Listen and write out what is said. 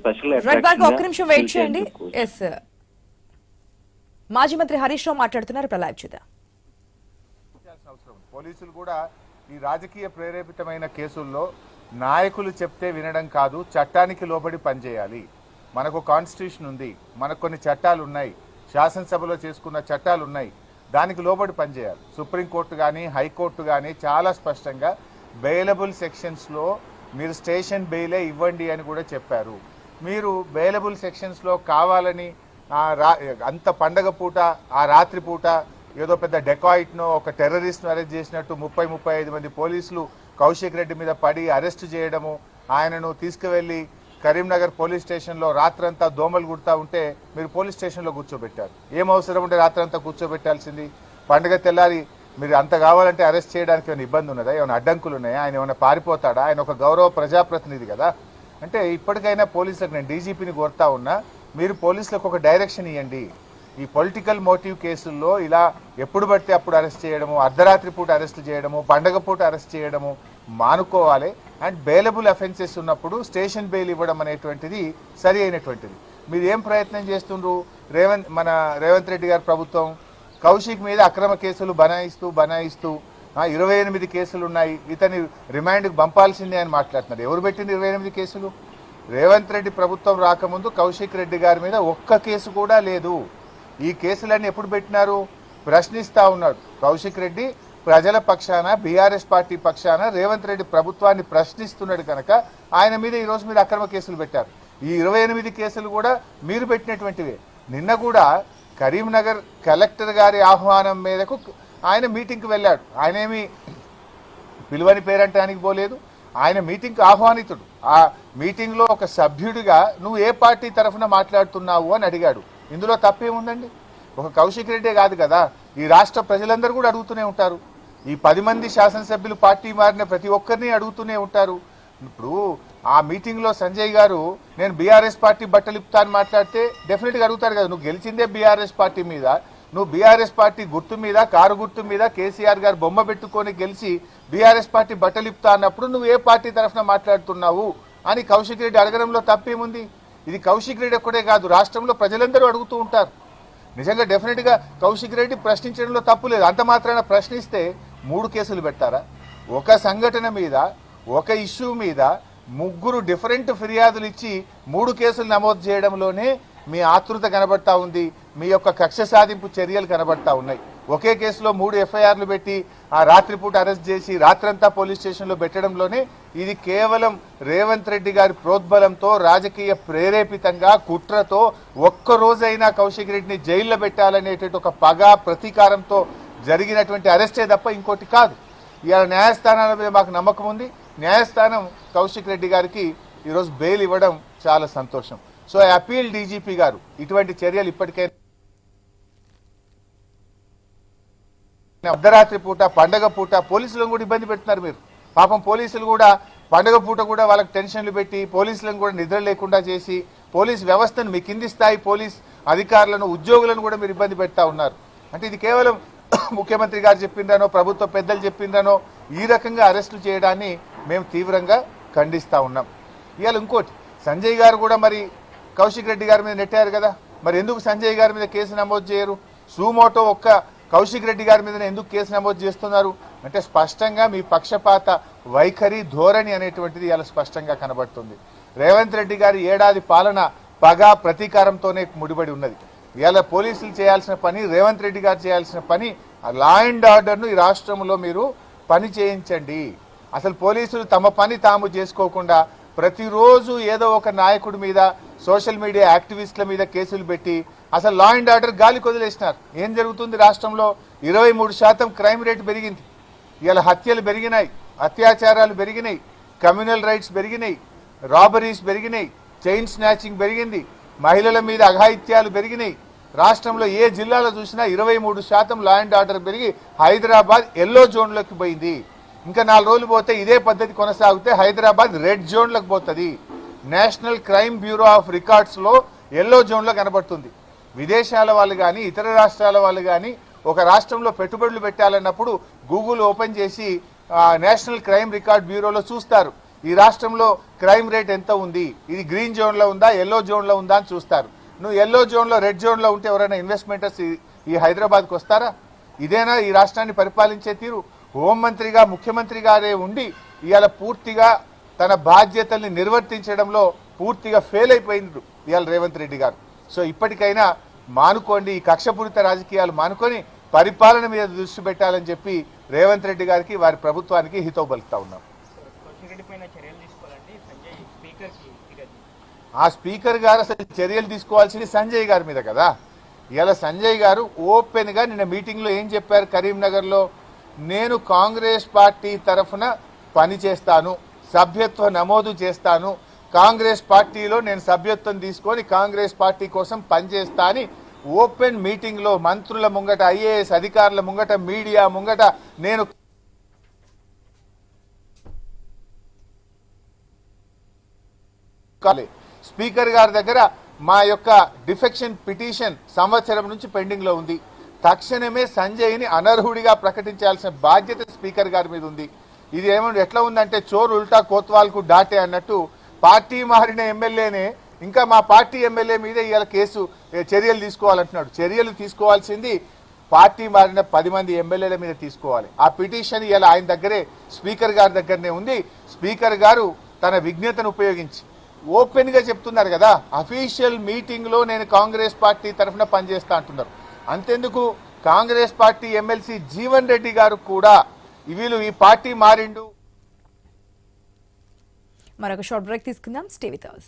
Special ఒక్క నిమిషం wait చేయండి. ఎస్ మాజీ మంత్రి హరీష్ రావు మాట్లాడుతున్నారు. ప్రళయ్ చూద్దాం. పోలీసులు కూడా ఈ రాజకీయ ప్రేరేపితమైన కేసుల్లో నాయకులు చెప్తే వినడం కాదు, చట్టానికి లోబడి పనిచేయాలి. మనకు కాన్స్టిట్యూషన్ ఉంది, మనకు కొన్ని చట్టాలు ఉన్నాయి, శాసనసభలో చేసుకున్న చట్టాలు ఉన్నాయి, దానికి లోబడి పనిచేయాలి. సుప్రీంకోర్టు కానీ హైకోర్టు కానీ చాలా స్పష్టంగా బెయిలబుల్ సెక్షన్స్లో మీరు స్టేషన్ బెయిలే ఇవ్వండి అని కూడా చెప్పారు. మీరు బెయిలబుల్ సెక్షన్స్లో కావాలని అంత పండగ పూట ఆ రాత్రి పూట ఏదో పెద్ద డెకాయిట్నో ఒక టెర్రరిస్ట్ను అరెస్ట్ చేసినట్టు 30-35 మంది పోలీసులు కౌశిక్ రెడ్డి మీద పడి అరెస్ట్ చేయడము, ఆయనను తీసుకువెళ్ళి కరీంనగర్ పోలీస్ స్టేషన్లో రాత్రంతా దోమలు కుడతా ఉంటే మీరు పోలీస్ స్టేషన్లో కూర్చోబెట్టారు. ఏం అవసరం ఉంటే రాత్రంతా కూర్చోబెట్టాల్సింది? పండుగ తెల్లారి మీరు అంత కావాలంటే అరెస్ట్ చేయడానికి ఏమైనా ఇబ్బంది ఉన్నదా? ఏమైనా అడ్డంకులు ఉన్నాయా? ఆయన ఏమైనా పారిపోతాడా? ఆయన ఒక గౌరవ ప్రజాప్రతినిధి కదా. అంటే ఇప్పటికైనా పోలీసులకు, నేను డీజీపీని కోరుతా ఉన్నా, మీరు పోలీసులకు ఒక డైరెక్షన్ ఇవ్వండి. ఈ పొలిటికల్ మోటివ్ కేసుల్లో ఇలా ఎప్పుడు పడితే అప్పుడు అరెస్ట్ చేయడము, అర్ధరాత్రి పూట అరెస్ట్ చేయడము, పండగ పూట అరెస్ట్ చేయడము మానుకోవాలి. అండ్ బెయిలబుల్ అఫెన్సెస్ ఉన్నప్పుడు స్టేషన్ బెయిల్ ఇవ్వడం అనేటువంటిది సరి అయినటువంటిది. మీరు ఏం ప్రయత్నం చేస్తుండ్రు? మన రేవంత్ రెడ్డి గారి ప్రభుత్వం కౌశిక్ మీద అక్రమ కేసులు బనాయిస్తూ 28 కేసులు ఉన్నాయి, ఇతని రిమాండ్కి పంపాల్సిందే అని మాట్లాడుతున్నారు. ఎవరు పెట్టింది 28 కేసులు? రేవంత్ రెడ్డి ప్రభుత్వం రాకముందు కౌశిక్ రెడ్డి గారి మీద ఒక్క కేసు కూడా లేదు. ఈ కేసులన్నీ ఎప్పుడు పెట్టినారు? ప్రశ్నిస్తూ ఉన్నాడు కౌశిక్ రెడ్డి. ప్రజల పక్షాన, బీఆర్ఎస్ పార్టీ పక్షాన రేవంత్ రెడ్డి ప్రభుత్వాన్ని ప్రశ్నిస్తున్నాడు కనుక ఆయన మీద ఈరోజు మీరు అక్రమ కేసులు పెట్టారు. ఈ 28 కేసులు కూడా మీరు పెట్టినటువంటివే. నిన్న కూడా కరీంనగర్ కలెక్టర్ గారి ఆహ్వానం మేరకు ఆయన మీటింగ్కి వెళ్ళాడు. ఆయన ఏమి పిలువని పేరంటానికి పోలేదు, ఆయన మీటింగ్కి ఆహ్వానితుడు. ఆ మీటింగ్లో ఒక సభ్యుడిగా నువ్వు ఏ పార్టీ తరఫున మాట్లాడుతున్నావు అని అడిగాడు. ఇందులో తప్పేముందండి? ఒక కౌశిక్ రెడ్డే కాదు కదా, ఈ రాష్ట్ర ప్రజలందరూ కూడా అడుగుతూనే ఉంటారు. ఈ 10 మంది శాసనసభ్యులు పార్టీ మారిన ప్రతి ఒక్కరిని అడుగుతూనే ఉంటారు. ఇప్పుడు ఆ మీటింగ్లో సంజయ్ గారు నేను బీఆర్ఎస్ పార్టీ బట్టలిప్తా అని మాట్లాడితే డెఫినెట్గా అడుగుతారు కదా, నువ్వు గెలిచిందే బీఆర్ఎస్ పార్టీ మీద, నువ్వు బీఆర్ఎస్ పార్టీ గుర్తు మీద, కారు గుర్తు మీద కేసీఆర్ గారు బొమ్మ పెట్టుకొని గెలిచి బీఆర్ఎస్ పార్టీ బట్టలిప్తా అన్నప్పుడు నువ్వు ఏ పార్టీ తరఫున మాట్లాడుతున్నావు అని కౌశిక్ రెడ్డి అడగడంలో తప్పేముంది? ఇది కౌశిక్ రెడ్డి ఒక్కడే కాదు, రాష్ట్రంలో ప్రజలందరూ అడుగుతూ ఉంటారు. నిజంగా డెఫినెట్గా కౌశిక్ రెడ్డి ప్రశ్నించడంలో తప్పు లేదు. అంత మాత్రాన ప్రశ్నిస్తే 3 కేసులు పెట్టారా? ఒక సంఘటన మీద, ఒక ఇష్యూ మీద 3 డిఫరెంట్ ఫిర్యాదులు ఇచ్చి 3 కేసులు నమోదు చేయడంలోనే మీ ఆతృత కనబడతా ఉంది, మీ యొక్క కక్ష సాధింపు చర్యలు కనబడతా ఉన్నాయి. ఒకే కేసులో 3 ఎఫ్ఐఆర్లు పెట్టి ఆ రాత్రిపూట అరెస్ట్ చేసి రాత్రంతా పోలీస్ స్టేషన్లో పెట్టడంలోనే ఇది కేవలం రేవంత్ రెడ్డి గారి ప్రోద్బలంతో, రాజకీయ ప్రేరేపితంగా, కుట్రతో ఒక్కరోజైనా కౌశిక్ రెడ్డిని జైల్లో పెట్టాలనేటువంటి ఒక పగ, ప్రతీకారంతో జరిగినటువంటి అరెస్టే తప్ప ఇంకోటి కాదు. ఇవాళ న్యాయస్థానాల మీద మాకు నమ్మకం ఉంది. న్యాయస్థానం కౌశిక్ రెడ్డి గారికి ఈరోజు బెయిల్ ఇవ్వడం చాలా సంతోషం. సో ఐ అపీల్ డీజీపీ గారు, ఇటువంటి చర్యలు ఇప్పటికైనా అర్ధరాత్రి పూట, పండగ పూట పోలీసులను కూడా ఇబ్బంది పెడుతున్నారు మీరు. పాపం పోలీసులు కూడా పండగ పూట కూడా వాళ్ళకి టెన్షన్లు పెట్టి పోలీసులను కూడా నిద్ర లేకుండా చేసి పోలీస్ వ్యవస్థను, మీ కింది స్థాయి పోలీస్ అధికారులను, ఉద్యోగులను కూడా మీరు ఇబ్బంది పెడతా ఉన్నారు. అంటే ఇది కేవలం ముఖ్యమంత్రి గారు చెప్పిందనో, ప్రభుత్వ పెద్దలు చెప్పిందనో ఈ రకంగా అరెస్టులు చేయడాన్ని మేము తీవ్రంగా ఖండిస్తూ ఉన్నాం. ఇవాళ ఇంకోటి, సంజయ్ గారు కూడా మరి కౌశిక్ రెడ్డి గారి మీద నెట్టారు కదా, మరి ఎందుకు సంజయ్ గారి మీద కేసు నమోదు చేయరు? సుమోటో ఒక్క కౌశిక్ రెడ్డి గారి మీద ఎందుకు కేసు నమోదు చేస్తున్నారు అంటే స్పష్టంగా మీ పక్షపాత వైఖరి, ధోరణి అనేటువంటిది ఇలా స్పష్టంగా కనబడుతుంది. రేవంత్ రెడ్డి గారి ఏడాది పాలన పగ, ప్రతీకారంతోనే ముడిపడి ఉన్నది. ఇలా పోలీసులు చేయాల్సిన పని, రేవంత్ రెడ్డి గారు చేయాల్సిన పని, లా అండ్ ఆర్డర్ను ఈ రాష్ట్రంలో మీరు పని చేయించండి. అసలు పోలీసులు తమ పని తాము చేసుకోకుండా ప్రతిరోజు ఏదో ఒక నాయకుడి మీద, సోషల్ మీడియా యాక్టివిస్టుల మీద కేసులు పెట్టి అసలు లా అండ్ ఆర్డర్ గాలి కొదిలేసినారు. ఏం జరుగుతుంది రాష్ట్రంలో? 23% క్రైమ్ రేట్ పెరిగింది. ఇలా హత్యలు పెరిగినాయి, అత్యాచారాలు పెరిగినాయి, కమ్యూనల్ రైట్స్ పెరిగినాయి, రాబరీస్ పెరిగినాయి, చైన్ స్నాచింగ్ పెరిగింది, మహిళల మీద అఘాయిత్యాలు పెరిగినాయి. రాష్ట్రంలో ఏ జిల్లాలో చూసినా 23% లా అండ్ ఆర్డర్ పెరిగి హైదరాబాద్ ఎల్లో జోన్లోకి పోయింది. ఇంకా 4 రోజులు పోతే ఇదే పద్ధతి కొనసాగితే హైదరాబాద్ రెడ్ జోన్లోకి పోతుంది. నేషనల్ క్రైమ్ బ్యూరో ఆఫ్ రికార్డ్స్లో ఎల్లో జోన్లో కనబడుతుంది. విదేశాల వాళ్ళు కానీ, ఇతర రాష్ట్రాల వాళ్ళు కానీ ఒక రాష్ట్రంలో పెట్టుబడులు పెట్టాలన్నప్పుడు గూగుల్ ఓపెన్ చేసి నేషనల్ క్రైమ్ రికార్డ్ బ్యూరోలో చూస్తారు ఈ రాష్ట్రంలో క్రైమ్ రేట్ ఎంత ఉంది, ఇది గ్రీన్ జోన్లో ఉందా ఎల్లో జోన్లో ఉందా అని చూస్తారు. నువ్వు ఎల్లో జోన్లో రెడ్ జోన్లో ఉంటే ఎవరైనా ఇన్వెస్ట్మెంటర్స్ ఈ హైదరాబాద్కి వస్తారా? ఇదేనా ఈ రాష్ట్రాన్ని పరిపాలించే తీరు? హోంమంత్రిగా ముఖ్యమంత్రి గారే ఉండి ఇవాళ పూర్తిగా తన బాధ్యతల్ని నిర్వర్తించడంలో పూర్తిగా ఫెయిల్ అయిపోయింది ఇవాళ రేవంత్ రెడ్డి గారు. సో ఇప్పటికైనా మానుకోండి, ఈ కక్షపూరిత రాజకీయాలు మానుకొని పరిపాలన మీద దృష్టి పెట్టాలని చెప్పి రేవంత్ రెడ్డి గారికి వారి ప్రభుత్వానికి హితవు పలుకుతా ఉన్నాం. ఆ స్పీకర్ గారు అసలు చర్యలు తీసుకోవాల్సింది సంజయ్ గారి మీద కదా. ఇలా సంజయ్ గారు ఓపెన్ గా నిన్న మీటింగ్ లో ఏం చెప్పారు కరీంనగర్ లో, నేను కాంగ్రెస్ పార్టీ తరఫున పని చేస్తాను, సభ్యత్వ నమోదు చేస్తాను, కాంగ్రెస్ పార్టీలో నేను సభ్యత్వం తీసుకొని కాంగ్రెస్ పార్టీ కోసం పనిచేస్తా అని ఓపెన్ మీటింగ్ లో మంత్రుల ముంగట, ఐఏఎస్ అధికారుల ముంగట, మీడియా ముంగట నేను స్పీకర్ గారి దగ్గర మా యొక్క డిఫెక్షన్ పిటిషన్ సంవత్సరం నుంచి పెండింగ్ లో ఉంది. తక్షణమే సంజయ్ని అనర్హుడిగా ప్రకటించాల్సిన బాధ్యత స్పీకర్ గారి మీద ఉంది. ఇది ఏమంటే ఎట్లా ఉందంటే చోరు ఉల్టా కోత్వాల్కు డాటే అన్నట్టు పార్టీ మారిన ఎమ్మెల్యేనే ఇంకా మా పార్టీ ఎమ్మెల్యే మీద ఇవాళ చర్యలు తీసుకోవాలంటున్నాడు. చర్యలు తీసుకోవాల్సింది పార్టీ మారిన 10 మంది ఎమ్మెల్యేల మీద తీసుకోవాలి. ఆ పిటిషన్ ఇవాళ ఆయన దగ్గరే స్పీకర్ గారి దగ్గరనే ఉంది. స్పీకర్ గారు తన విజ్ఞతను ఉపయోగించి ఓపెన్ గా చెప్తున్నారు కదా, అఫీషియల్ మీటింగ్ లో నేను కాంగ్రెస్ పార్టీ తరఫున పనిచేస్తా అంటున్నారు. అంతెందుకు కాంగ్రెస్ పార్టీ ఎమ్మెల్సీ జీవన్ రెడ్డి గారు కూడా వీళ్ళు ఈ పార్టీ మారిండు. మరొక షార్ట్ బ్రేక్ తీసుకుందాం. Stay with us.